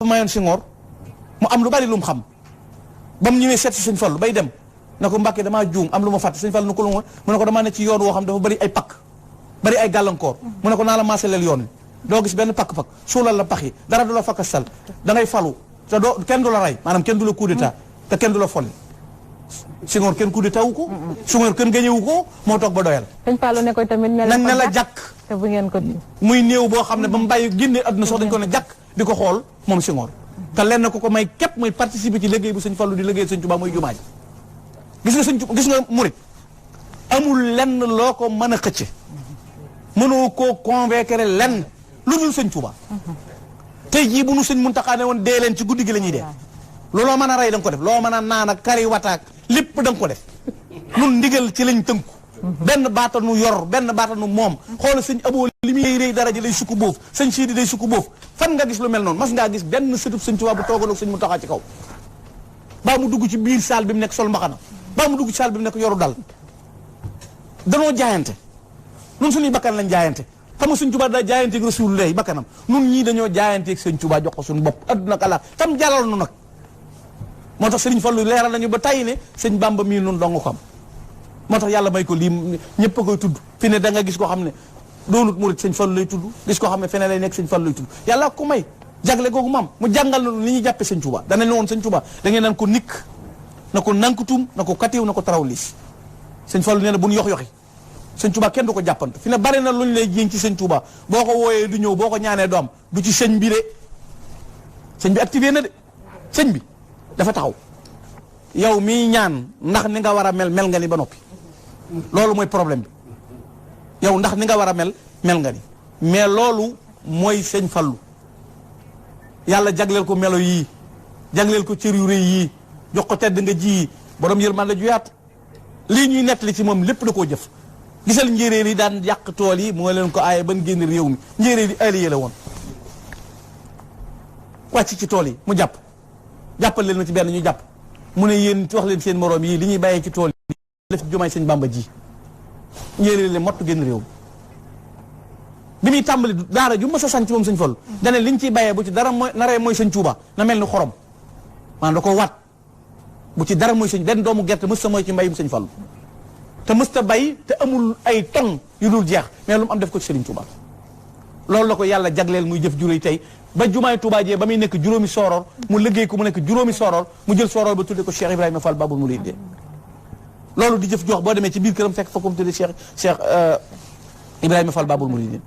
mayoon Senghor mu am lu bari lu mu xam ba mu ñëwee seet si sëñ Fallu bay dem na ko Mbàkke damaa juum am lu ma fàtte sëñ Fallu na ko lu mu ne ko damaa ne ci yoon woo xam dafa bari ay pakk bari ay gàllankoor mu ne ko naa la maaseleel yoon wi doo gis benn pakk-pakk suulal la pax yi dara du la fakkastal da ngay falu te doo kenn du la rey maanaam kenn du la coup d'état te kenn du la folli Senghor kenn coup d'état wu ko Senghor kenn gañewu ko moo toog ba doyal sëñ Fallou ne ko tamit nañ ne la jàkk te bu ngeen ko muy néew boo xam ne ba mu bàyyi génne adduna sax dañ ko ne jàkk di ko xool moom Senghor te lenn ko may képp mooy participer ci liggéey bu sëñ Fallou di liggéey sëñ Touba mooy jumaa ji gis nga sëñ gis nga murit amul lenn loo ko mën a xëcce mënoo koo convaincre lenn lu dul sëñ Touba tey jii bu nu sëñ Muntaxa ne woon dee leen ci guddi gi la ñuy dee looloo mën a rey da nga ko def loo mën a naan ak kari wataak lépp da nga ko def nun ndigal ci lañ tënku benn baata nu yor benn baata nu moom xoola sëñ Aboo li muy réy dara ji day sukku boof sëñ Siidi day sukku boof fan nga gis lu mel noonu mas ngaa gis benn sëtub sëñ Tuubaa bu toogoon ak sëñ Muntaxa ci kaw baa mu dugg ci biir saal bi mu nekk sol mbaxana baa mu dugg ci saal bi mu nekk yoru dal danoo jaayante nun suñuy bakkan lañ jaayante xam nga sëñ Tuubaa daa jaayanteeg Rasulullah bakkanam nun ñii dañoo jaayanteeg sëñ Tuubaa jox ko suñu bopp adduna ak àlla tam jalal nu nag moo tax sëriñ Fallu leeral nañu ba tey ne sëñ Bamba mii nun dong ko am moo tax yàlla may ko lii ñëpp a koy tudd fi ne da nga gis koo xam ne doonut murit sëñ Fallu lay tudd gis koo xam ne feneen lay nekk sëñ Fallu lay tudd yàlla ko may jagle googu maam mu jàngal na li ñuy jàppe sëñ Tuubaa danañ ne woon sëñ Tuubaa da ngeen naan ko nikk na ko nankutum na ko katiw na ko taraw liis sëñ Fallu nee na bu ñu yox-yoxi sëñ Tuubaa kenn du ko jàppante fi ne bari na lu ñu lay jiiñ ci sëñ Tuubaa boo ko wooyee du ñëw boo ko ñaanee du am du ci sëñ bi de sëñ bi activé na de sëñ bi dafa taxaw yow miy ñaan ndax ni nga war a mel mel nga ni ba noppi loolu mooy problème bi yow ndax ni nga war a mel mel nga ni mais loolu mooy sëñ Fallu yàlla jagleel ko melo yii jagleel ko cër yu rëy yii jox ko tedd nga ji borom yërmande ju yaatu lii ñuy nettali ci moom lépp da koo jëf gisal njéeréer yi daan yàq tool yi moo leen ko aaye ban génn réew mi njéeréer yi allié la woon wàcc ci tool yi mu jàppal leen ma ci benn ñu jàpp mu ne yéen wax leen seen moroom yi li ñuy bàyyee ci tool yi def ci jumaay sëñ Bamba ji njéeréer leen mottu génn réew mi bi muy tàmbali daara ju ma sa sañ ci moom sëñ Fallu dane li ñu ciy bàyyee bu ci dara mooy naree mooy sëñ Tuuba na mel ni xorom maanaam da ko waat bu ci dara mooy sëñ benn doomu gerte mës ta mooy ci mbayum sëñ Fallu te mës ta bay te amul ay ton yu dul jeex mais lu mu am def ko ci Sëriñ Tuuba loolu la ko yàlla jagleel muy jëf juróoy tey ba jumaay Tuuba jee ba muy nekk juróomi sooroor mu liggéey ko mu nekk juróomi sooroor mu jël sooroor ba tudde ko Cheikh Ibrahima Fall Babul Mourideen loolu di jëf jox boo demee ci biir këram fekk fa ko mu tudde Cheikh Ibrahima Fall Babul Mourideen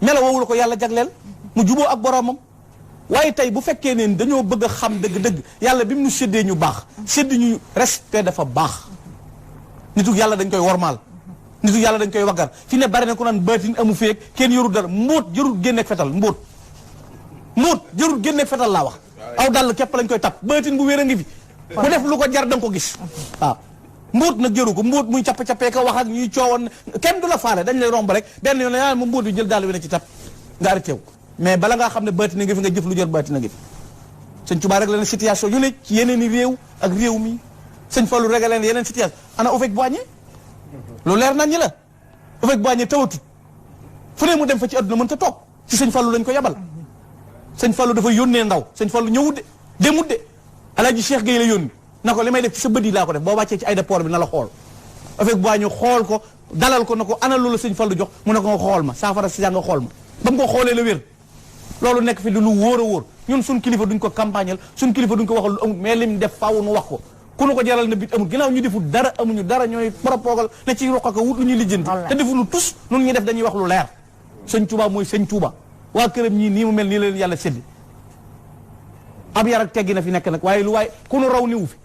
melo woowu la ko yàlla jagleel mu juboo ak boromam waaye tey bu fekkee ne dañoo bëgg a xam dëgg-dëgg yàlla bi mu nu séddee ñu baax sédd ñu respect dafa baax nitu yàlla dañ koy wormaal nitu yàlla dañ koy waggar fi ne bari na ko naan baatin amu feeg kenn yorul dara mbóot jërul génneeg fetal mbóot jërul génneeg fetal laa wax aw dàll képp lañ koy tap baatin bu wér a ngi fi ku def lu ko jar da nga ko gis waaw mbóot nag jëru ko mbóot muy capp-cappee ko wax ak ñuy coowoon kenn du la faale dañ lay romb rek benn yoon yaa mu mbóot bi jël dàll bi ne ci tap nga arrêté wu mais bala ngaa xam ne baatin a ngi fi nga jëf lu jër baatin a ngi fi sëñ Tuubaa rek leen situation yu ne ci yeneen i réew ak réew mi sëñ Fallu rek leen yeneen situation ana Houphouët-Boigny lu leer nañ ñi la Houphouët-Boigny tawatut fu ne mu dem fa ci àdduna mën ta toog ci sëñ Fallu lañ ko yabal sëñ Fallu dafa yónnee ndaw sëñ Fallu ñëwut de demut de Alaaji Cheikh Gueye la yónni na ko li may def ci sa bët yi laa ko def boo wàccee ci aéroport bi na la xool Houphouët-Boigny xool ko dalal ko na ko ana loolu sëñ Fallu jox mu ne ko nga xool ma saafara si nga xool ma ba mu ko xoolee la wér loolu nekk fi di lu wóor a wóor ñun suñ kilifa duñ ko campagnal suñ kilifa duñ ko waxal lu amul mais lim def faaw nu wax ko ku nu ko jaral na bit amul ginnaaw ñu deful dara amuñu dara ñooy propogal ne ci roq ko wut lu ñuy lijjanti te defuñu tus nun ñuy def dañuy wax lu leer sëñ Touba mooy sëñ Touba waa këram ñii nii mu mel nii la leen yàlla séddi ab yar ak teggi na fi nekk nag waaye lu waaye ku nu raw niwu fi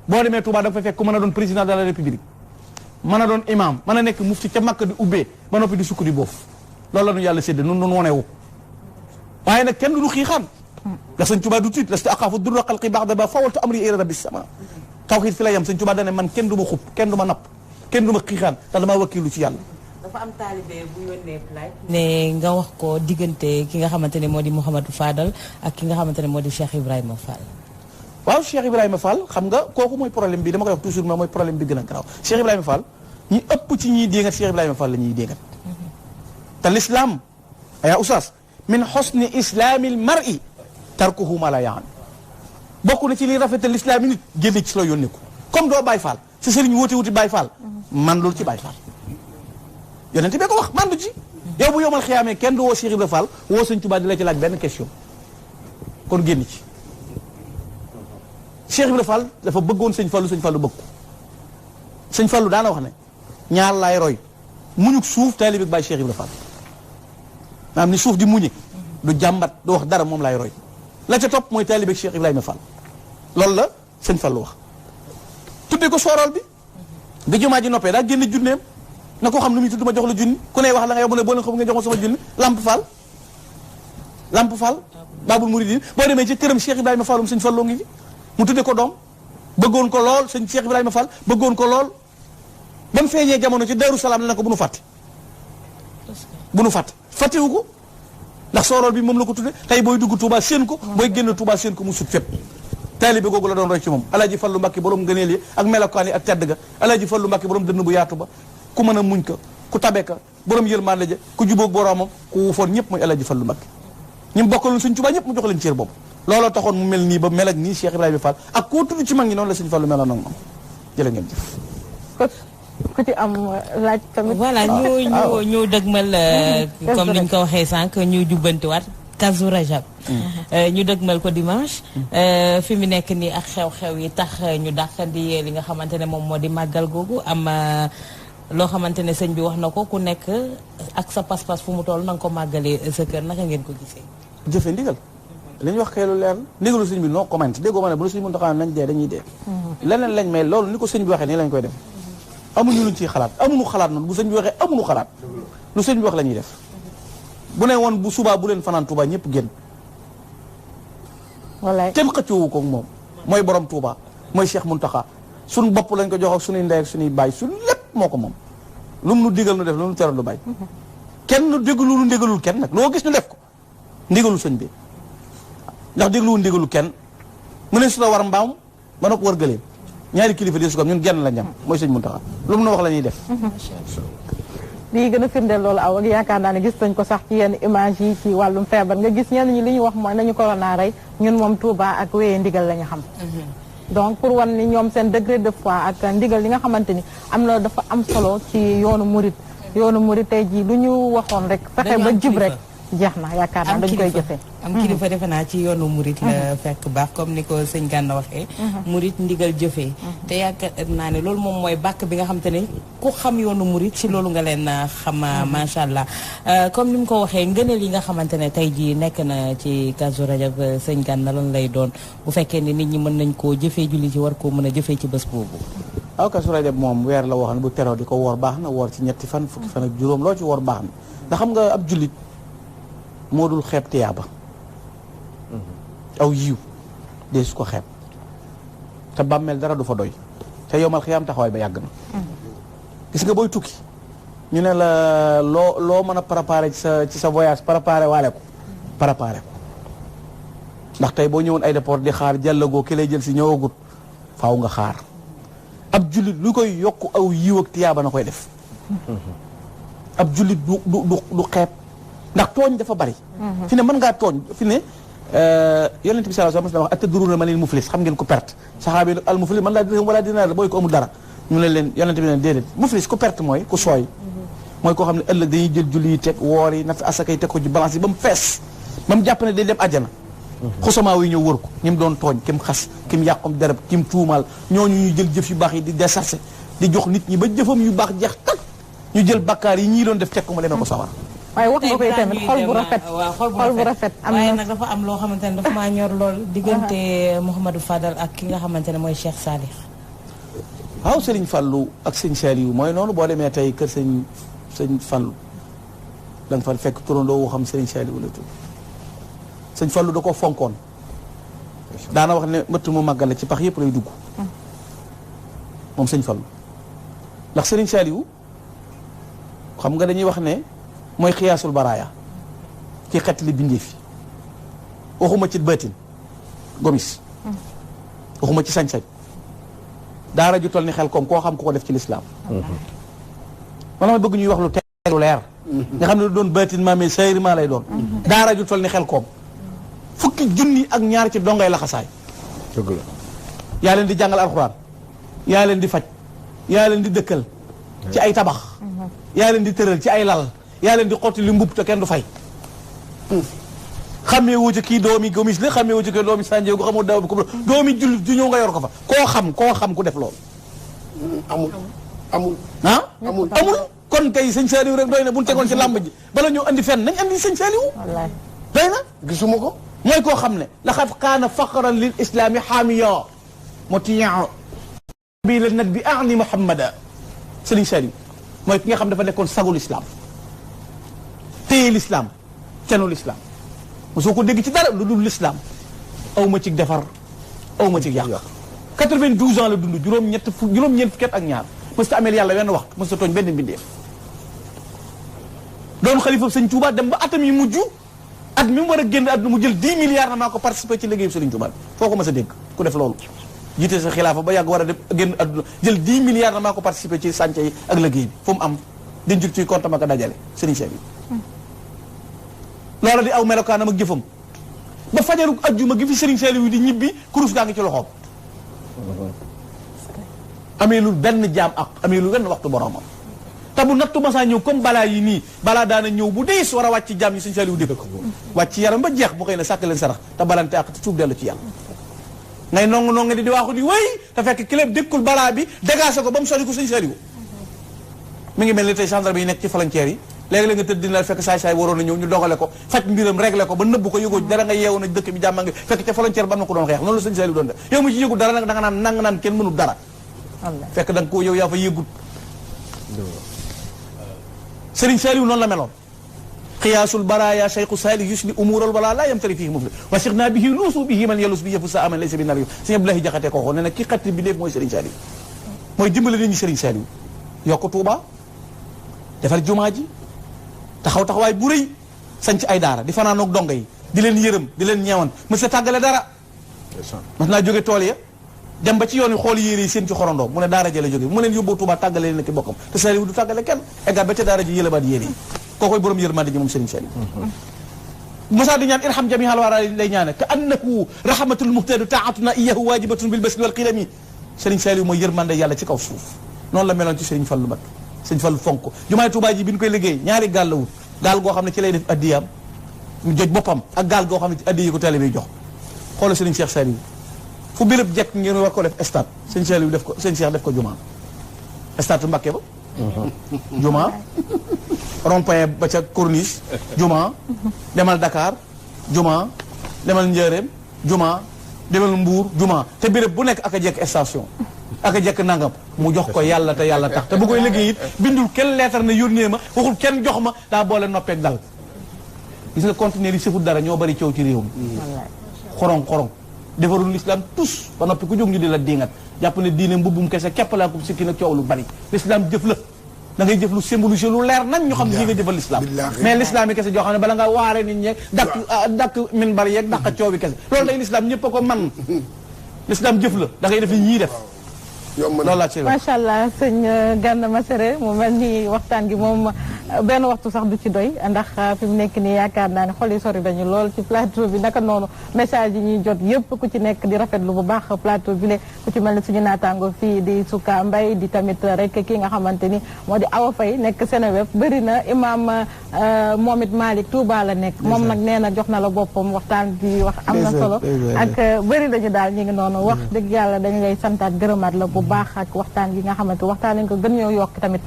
boo demee Touba da nga fa fekk ku mën a doon président de la république mën a doon imam mën a nekk mufti ca Makka di ubbee ba noppi di sukk di boof loolu la ñu yàlla séddi nun nun wonewu waaye nag kenn du nu xiixaan da sëñ Touba du tiit lasta axaafu durra xalqi baax da ba fawaltu amri ila rabbi sama tawxiid fi la yam sëñ Touba dane man kenn du ma xub kenn du ma napp kenn du ma xiixaan ndax damaa wakkilu ci yàlla dafa am taalibe bu yónnee plaque ne nga wax ko diggante ki nga xamante ne moo di Mouhamadou Fadal ak ki nga xamante ne moo di Cheikh Ibrahima Fall. waaw Cheikh Ibrahima Fall xam nga kooku mooy problème bi dama koy wax toujours mooy problème bi gën a garaaw Cheikh Ibrahima Fall ñi ëpp ci ñiy déngat Cheikh Ibrahima Fall la ñuy déngat te l'islam yaa oustaz min husni islamil mar'i tarkuhu ma la yaan bokk na ci li rafetal l'islam yi nit génne ci la yónni ko comme doo Baye Fall si sëriñ wóote wuti Baye Fall man loolu ci Baye Fall yonent bee ko wax man du ci yow bu yomal xiyaamee kenn du woo Cheikh Ibrahima Fall woo sëñ Touba di la ci laaj benn question kon génn ci Cheikh Ibrahima Fall dafa bëggoon sëñ Fallu bëgg ko sëñ Fallu daana wax ne ñaar laay roy muñuk suuf taalibe bi Baye Cheikh Ibrahima Fall maanaam ni suuf di muñe du jàmbat du wax dara moom laay roy la ca topp mooy taalibe Cheikh Ibrahima Fall loolu la sëñ Fallu wax tuddee ko soorool bi jumaa ji noppee daa génne junneem na ko xam lu muy tudd ma jox la junni ku ne wax la nga yow mu ne boo leen xam nga joxoon sama junni Lamp Fall Babul Mouridine boo demee ci këram Cheikh Ibrahima Fallum sëñ Falloo ngi fi mu tudde ko doom bëggoon ko lool sëñ Cheikh Ibrahima Fall bëggoon ko lool ba mu feeñee jamono ci Daaru Salaam la na ko bu nu fàtte fàttewu ko ndax soorool bi moom la ko tudde tey booy dugg Touba seen ko booy génn Touba seen ko mu sut fépp taalibe googu la doon roy ci moom Alaaji Fallu Mbàkke borom ngëneel yi ak melokaan yi ak tedd ga Alaaji Fallu Mbàkke borom dënn bu yaatu ba ku mën a muñ ka ku tabe ka borom yërmande ja ku jubóog boromam ku wufoon ñëpp mooy Alaaji Fallu Mbàkke ñi mu bokkaloon sëñ Touba ñëpp mu jox leen cër boobu looloo taxoon mu mel nii ba mel ak nii Cheikh Ibrahima Fall ak koo tudd ci mag ñi noonu la sëñ Fallu meloon ak moom jërë ngeen jëf ku ci am laaj tamit voilà ñu dëgmal comme niñ ko waxee sànq ñu jubbantiwaat Kazu Rajab ñu dëgmal ko dimanche fi mu nekk nii ak xew-xew yi tax ñu dàqandi li nga xamante ne moom moo di màggal googu am loo xamante ne sëñ bi wax na ko ku nekk ak sa pas-pas fu mu toll na nga ko màggalee sa kër naka ngeen ko gisee jëfe ndigal li ñu wax xeelu leer ndigalu sëñ bi non comment déggoo ma ne bu la sëñ mën taxaa nañ dee dañuy dee leneen lañ mais loolu ni ko sëñ bi waxee nii lañ koy def amuñu luñ ciy xalaat amuñu xalaat noonu bu sëñ bi waxee amuñu xalaat lu sëñ bi wax la ñuy def bu ne woon bu subaa bu leen fanaan Touba ñëpp génn wallaay kenn xëccoowu ko moom mooy borom Touba mooy Cheikh Mountakha suñ bopp lañ ko jox ak suñuy ndey ak suñuy baay suñ lépp moo ko moom lu mu nu digal nu def lu mu teral lu bàyyi kenn nu déglu lu ndigalul kenn nag loo gis ñu def ko ndigalul sëñ bi ndax dégluwul ndigalul kenn mu ne su la war mbaam ba nopp war gëleem ñaari kilifa di su ko ñun genn la ñam mooy sëñ Mountakha lu mu nu wax la ñuy def lii gën a firndeel loolu aw ak yaakaar naa ne gis nañ ko sax ci yenn image yi ci wàllum feebar nga gis ñenn ñi li ñu wax mooy nañu corona rey ñun moom Touba ak wéyee ndigal la ñu xam donc pour wan ni ñoom seen degré de foi ak ndigal li nga xamante ni am na dafa am solo ci yoonu murit tey jii lu ñu waxoon rek fexe ba jub rek jeex na yaakaar naa dañ koy jëfee am kilifa defe naa ci yoonu murit la fekk baax comme ni ko sëñ Gana waxee murit ndigal jëfee te yaakaar naa ne loolu moom mooy bàkk bi nga xam te ne ku xam yoonu murit ci loolu nga leen xam macha allah comme ni mu ko waxee ngëneel yi nga xamante ne tey jii nekk na ci Kazu Rajab sëñ Gana lan lay doon bu fekkee ne nit ñi mën nañ koo jëfee julli ci war koo mën a jëfee ci bés boobu waaw Kazu Rajab moom weer la waxoon bu teroo di ko woor baax na woor ci ñetti fan fukki fan ak juróom loo ci woor baax na ndax xam nga ab jullit moo dul xeeb tiyaaba aw yiw dee su ko xeeb te bàmmeel dara du fa doy te yomal xiyaam taxawaay ba yàgg na gis nga booy tukki ñu ne la loo mën a préparé ci sa voyage préparé waale ko ndax tey boo ñëwoon aéroport di xaar jàllagoo ki lay jël si ñëwagut faaw nga xaar ab jullit lu koy yokk aw yiw ak tiyaaba na koy def ab jullit du xeeb ndax tooñ dafa bari fi ne mën ngaa tooñ fi ne yonent bi sallallahu alayhi wasallam wax atadruna manil muflis xam ngeen ko perte saxaabi al muflis man laa dirham wala dinaar booy ko amul dara ñu ne leen yonent bi ne déedéet muflis ku perte mooy ku sooy mooy koo xam ne ëllëg dañuy jël julli yi teg woor yi natt asaka yi teg ko ci balance yi ba mu fees ba mu jàpp ne day dem àjjana xusamaa yi ñëw wër ko ñi mu doon tooñ kim xas kim yàqam dereb kim tuumaal ñooñu ñu jël jëf yu baax yi di desarse di jox nit ñi ba jëfam yu baax jeex tak ñu jël bakkaar yi ñii doon def teg ko mu demee ko sawar waaye wax nga koy tamit xol bu rafet xol bu rafet am waaye na nag dafa am loo xamante ne dafa maa ñor lool diggante Mouhamadou Fadal ak ki nga xamante ne mooy Cheikh Salih. waaw Serigne Fallou ak sëñ Saliou mooy noonu boo demee tey kër sëñ Fallou da nga fa fekk turandoo woo xam Serigne Saliou la tudd sëñ Fallou da ko fonkoon daana wax ne mbëtt mu màggal la ci pax yëpp lay dugg moom sëñ Fallou ndax Serigne Saliou xam nga dañuy wax ne mooy xiyaasul baraaya ci xet li bindee fi waxuma ci bëtin gomis waxuma ci sañ-sañ daara ju toll ni xel koom koo xam ku ko def ci lislaam man ma bëgg ñuy wax lu teelu leer nga xam ne lu doon bëtin maa mais sayri maa lay doon daara ju toll ni xel koom fukki junni ak ñaar ci dongay laxasaay dëgg la yaa leen di jàngal alxuraan yaa leen di faj yaa leen di dëkkal ci ay tabax yaa leen di tëral ci ay lal yaa leen di xotti li mbubb te kenn du fay xamee wu ci kii doomi gomis la xamee wu ci kii doomi sànjee ko xamul daw bi ko doomi jullit ju ñëw nga yor ko fa koo xam ku def loolu amul amul kon kay sëñ Saliou rek doy na bu ñu tegoon ci làmb ji bala ñoo andi fenn nañ andi sëñ Saliou wallaay doy na gisuma ko mooy koo xam ne laqad kaana faqran lil islami xaamiya motia bi la nat bi ani Muhammada sëriñ Saliou mooy ki nga xam dafa nekkoon sagul islam téye l'islam cenu l'islam mosoo ko dégg ci dara lu dul l'islam aw ma ci defar aw ma ci yàq 92 ans la dund juróom-ñeent fukki at ak ñaar mosut a ameel yàlla wenn waxtu mosut a tooñ benn mbindeef doon xalifa sëñ Touba dem ba atam yi mujj at mi mu war a génn àdduna mu jël 10 milliards na maa ko participé ci liggéeyu sëriñ Touba foo ko mës a dégg ku def loolu jiite sa xilaafa ba yàgg war a dem génn àdduna jël 10 milliards na maa ko participé ci sànce yi ak liggéey bi fu mu am denc ci compte ma ko dajale sëriñ Cheikh bi loola di aw melokaanam ak jëfam ba fajaru ajjuma gi fi Serigne Saliou di ñibbi kurus gaa ngi ci loxoom amee lu benn jaam ak amee lu benn waxtu boromam te bu nattu masaa ñëw comme balaa yi nii balaa daana ñëw bu diis war a wàcc jaam yi Serigne Saliou dégg ko wàcc yaram ba jeex bu xëy na sàkk leen sarax te balante ak te tuub dellu ci yàlla ngay nongu di waaxu di wéy te fekk kileb dékkul balaa bi dégagé ko ba mu sori ko Serigne Saliou mi ngi mel ni tey gendarme yi nekk ci frontière yi léegi-léeg nga tëdd dina fekk saay-saay waroon na ñëw ñu dogale ko faj mbiram réglé ko ba nëbb ko yëgoo dara nga yeewu na dëkk bi jàmma ngi fekk ca frontière ba am na ko doon xeex noonu la sëñ Saliou doon def yow mu ci yëgul dara nag da nga naan kenn mënul dara fekk da nga ko yow yaa fa yëgut Serigne Saliou noonu la meloon xiyaasul baraya cheikhu sali yusli umural wala la yamtari fii mufli wa sixna bihi luusu bihi man yelus bi yëfu sa aman laysa bi nar yo sëñ Abdoulaye Jaxate ko waxoon ne nag ki xatti bi léef mooy Serigne Saliou mooy dimbale nit ñi Serigne Saliou yokk Touba defar jumaa ji taxawaay bu rëy sanc ay daara di fanaanoog donga yi di leen yërëm di leen ñeewan mës a tàggale dara mas naa jóge tool ya dem ba ci yoon wi xool yére yi seen ci xorondoo mu ne daara ja la jóge mu leen yóbboo Tuubaa tàggale leen ki bokkam te Saliou du tàggale kenn eggaat ba ca daara ji yëlebaat yére yi kookoy borom yërmande ji moom Serigne Saliou mosaa di ñaan irham jami hal wara lay ñaane ka annahu rahmatul muhtadu taatuna iyahu wajibatun bil basli wal qilami Serigne Saliou mooy yërmande yàlla ci kaw suuf noonu la meloon ci Serigne Fallou Mbacké Serigne Fallou fonk ko jumaay Tuubaa ji bi ñu koy liggéey ñaari gaal la wut gaal goo xam ne ci lay def addiyam mu joj boppam ak gaal goo xam ne ci addiyi ko taalibe yi jox xoolal Serigne Cheikh Saliou fu béréb jekk ngeen war ko def stade sëñ Saliou def ko sëñ Cheikh def ko juma stade Mbacké ba juma rond-point ba ca corniche juma demal Dakar juma demal Njaaréem juma demal Mbuur juma te béréb bu nekk ak a jekk station ak a jekk nangam mu jox ko yàlla te yàlla tax te bu koy liggéey it bindul kenn leetar ne yónnee ma waxul kenn jox ma daa boole noppeek dal gis nga conteneur yi sëfut dara ñoo bari coow ci réew mi xorong defarul l'islam tous ba noppi ku jóg ñu di la diingat jàpp ne diine mbubbum kese képp laa ko sikki nag coow lu bari l'islam jëf la da ngay jëf lu symbolisé lu leer nañ ñu xam ne yi nga jëfal l'islam mais l'islam yi kese joo xam ne bala nga waare nit ñeeg dakk min bari yeeg dàq coow bi kese loolu day l'islam ñëpp a ko man l'islam jëf la da ngay def li ñii def loolu laa ci macha allah sëñ Gana Messere mu mel ni waxtaan gi moom benn waxtu sax du ci doy ndax fi mu nekk nii yaakaar naa ne xol yi sori dañu lool ci plateau bi naka noonu message yi ñuy jot yëpp ku ci nekk di rafetlu bu baax plateau bi le ku ci mel ni suñu naataango fii di Souka Mbaye di tamit rek ki nga xamante ni moo di Awa Faye nekk Seneweb bëri na imam moom it Malick Touba la nekk moom nag nee na jox na la boppam waxtaan bi wax am na solo ak bëri nañu daal ñu ngi noonu wax dëgg yàlla dañu lay santaat gërëmaat la bu baax ak waxtaan gi nga xamante waxtaan nañ ko gën ñoo yokk tamit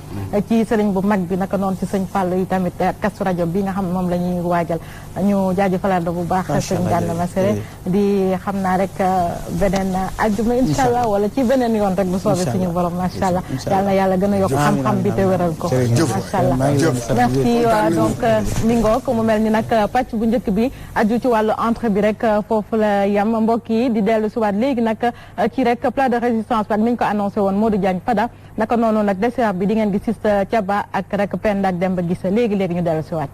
ci sëriñ bu mag bi naka noonu ci sëñ Fall yi tamit Kazu Rajab bi nga xam ne moom la ñuy waajal ñu jaajëfalaat la bu baax sëñ Gana Messere di xam naa rek beneen àjjuma incha allah wala ci beneen yoon rek bu soobee suñu borom macha allah yal na yàlla gën a yokk xam-xam bi te wéral ko macha allah merci donc mi ngook mu mel ni nag pàcc bu njëkk bi aju ci wàllu entrée bi rek foofu la yam mbokk yi di dellu si waat léegi nag ci rek plat de résistance ak ni ñu ko annoncé woon Modou Diagne Fada naka noonu nag dessert bi di ngeen gis Sista Thiaba ak rek Penda ak Demba Gissa léegi ñu dellu si waat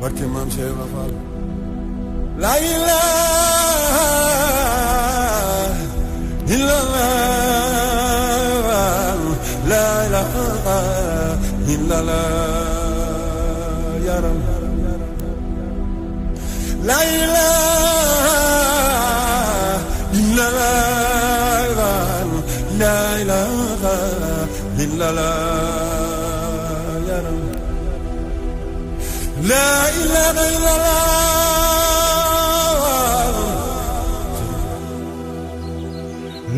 barke maam Cheikh Ibra Fall la ilaha illallah la ilaha illallah ya rab la ilaha illallah la ilaha illallah ya rab la ilaha illallah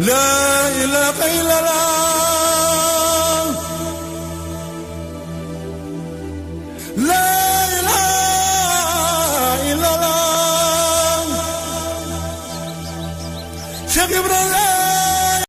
la ilaha illallah la ilaha illallah Cheikh Ibrahima